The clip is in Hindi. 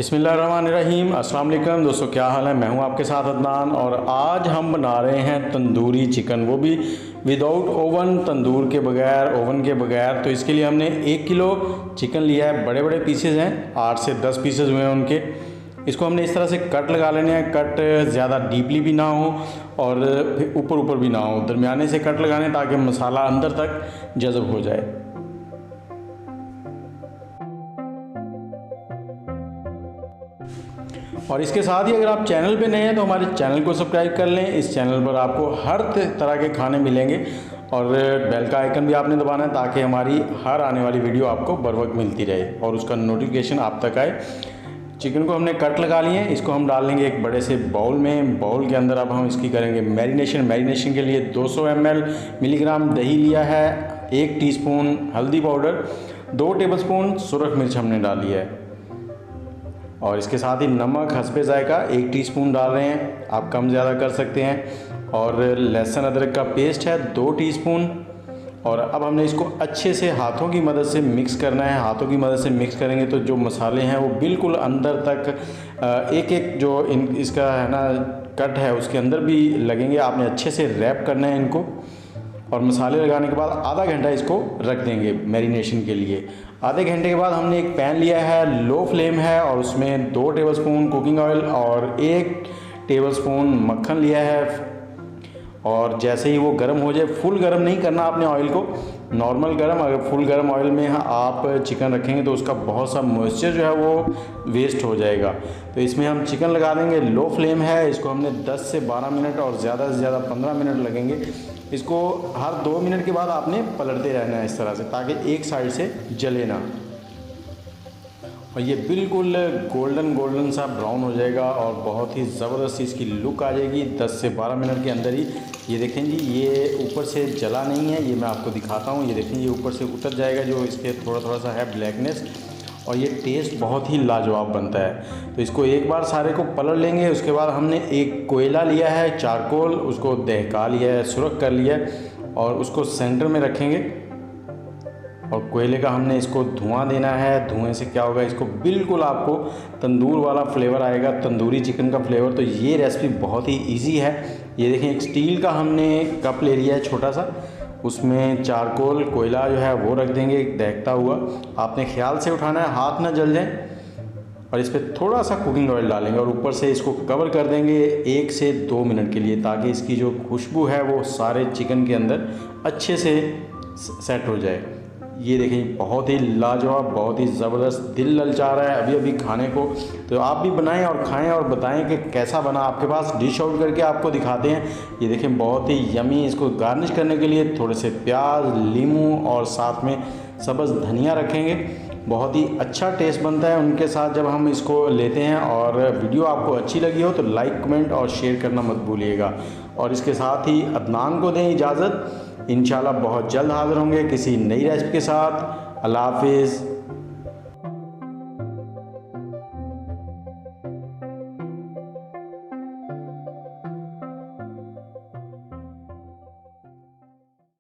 बिस्मिल्लाहिर्रहमानिर्रहीम। अस्सलाम वालेकुम दोस्तों, क्या हाल है। मैं हूं आपके साथ अदनान और आज हम बना रहे हैं तंदूरी चिकन, वो भी विदाउट ओवन, तंदूर के बगैर, ओवन के बगैर। तो इसके लिए हमने 1 किलो चिकन लिया है। बड़े बड़े पीसेज हैं, 8 से 10 पीसेज हुए हैं उनके। इसको हमने इस तरह से कट लगा लेने हैं। कट ज़्यादा डीपली भी ना हो और ऊपर भी ना हो, दरमियाने से कट लगाने ताकि मसाला अंदर तक जज़ब हो जाए। और इसके साथ ही अगर आप चैनल पे नए हैं तो हमारे चैनल को सब्सक्राइब कर लें। इस चैनल पर आपको हर तरह के खाने मिलेंगे और बेल का आइकन भी आपने दबाना है ताकि हमारी हर आने वाली वीडियो आपको बर वक्त मिलती रहे और उसका नोटिफिकेशन आप तक आए। चिकन को हमने कट लगा लिए हैं। इसको हम डाल लेंगे एक बड़े से बाउल में। बाउल के अंदर अब हम इसकी करेंगे मैरिनेशन के लिए 200 मिलीग्राम दही लिया है, 1 टीस्पून हल्दी पाउडर, 2 टेबलस्पून सुरख मिर्च हमने डाली है और इसके साथ ही नमक हस्बे जायका 1 टीस्पून डाल रहे हैं। आप कम ज़्यादा कर सकते हैं। और लहसुन अदरक का पेस्ट है 2 टीस्पून। और अब हमने इसको अच्छे से हाथों की मदद से मिक्स करना है। हाथों की मदद से मिक्स करेंगे तो जो मसाले हैं वो बिल्कुल अंदर तक एक एक जो इसका है ना कट है उसके अंदर भी लगेंगे। आपने अच्छे से रैप करना है इनको और मसाले लगाने के बाद आधा घंटा इसको रख देंगे मैरिनेशन के लिए। आधे घंटे के बाद हमने एक पैन लिया है, लो फ्लेम है और उसमें 2 टेबलस्पून कुकिंग ऑयल और 1 टेबलस्पून मक्खन लिया है। और जैसे ही वो गर्म हो जाए, फुल गर्म नहीं करना आपने ऑयल को, नॉर्मल गर्म। अगर फुल गर्म ऑयल में आप चिकन रखेंगे तो उसका बहुत सा मॉइस्चर जो है वो वेस्ट हो जाएगा। तो इसमें हम चिकन लगा देंगे। लो फ्लेम है, इसको हमने 10 से 12 मिनट और ज़्यादा से ज़्यादा 15 मिनट लगेंगे। इसको हर 2 मिनट के बाद आपने पलटते रहना है इस तरह से ताकि एक साइड से जले ना। और ये बिल्कुल गोल्डन सा ब्राउन हो जाएगा और बहुत ही ज़बरदस्त इसकी लुक आ जाएगी 10 से 12 मिनट के अंदर ही। ये देखें जी, ये ऊपर से जला नहीं है, ये मैं आपको दिखाता हूँ। ये देखें, ये ऊपर से उतर जाएगा जो इसके थोड़ा सा है ब्लैकनेस, और ये टेस्ट बहुत ही लाजवाब बनता है। तो इसको एक बार सारे को पलट लेंगे। उसके बाद हमने एक कोयला लिया है, चारकोल, उसको दहका लिया है, सुरख कर लिया है और उसको सेंटर में रखेंगे। और कोयले का हमने इसको धुआं देना है। धुएं से क्या होगा, इसको बिल्कुल आपको तंदूर वाला फ्लेवर आएगा, तंदूरी चिकन का फ्लेवर। तो ये रेसिपी बहुत ही इजी है। ये देखें, एक स्टील का हमने कप ले लिया है छोटा सा, उसमें चारकोल कोयला जो है वो रख देंगे दहकता हुआ। आपने ख्याल से उठाना है, हाथ ना जल जाए। और इस पर थोड़ा सा कुकिंग ऑयल डालेंगे और ऊपर से इसको कवर कर देंगे 1 से 2 मिनट के लिए ताकि इसकी जो खुशबू है वो सारे चिकन के अंदर अच्छे से सेट हो जाए। ये देखें, बहुत ही लाजवाब, बहुत ही ज़बरदस्त, दिल ललचा रहा है अभी खाने को। तो आप भी बनाएं और खाएं और बताएं कि कैसा बना। आपके पास डिश आउट करके आपको दिखाते हैं। ये देखें, बहुत ही यमी। इसको गार्निश करने के लिए थोड़े से प्याज, नींबू और साथ में सब्ज़ धनिया रखेंगे। बहुत ही अच्छा टेस्ट बनता है उनके साथ जब हम इसको लेते हैं। और वीडियो आपको अच्छी लगी हो तो लाइक, कमेंट और शेयर करना मत भूलिएगा। और इसके साथ ही अदनान को दें इजाज़त। इंशाल्लाह बहुत जल्द हाज़िर होंगे किसी नई रेसिपी के साथ। अल्लाह हाफ़िज़।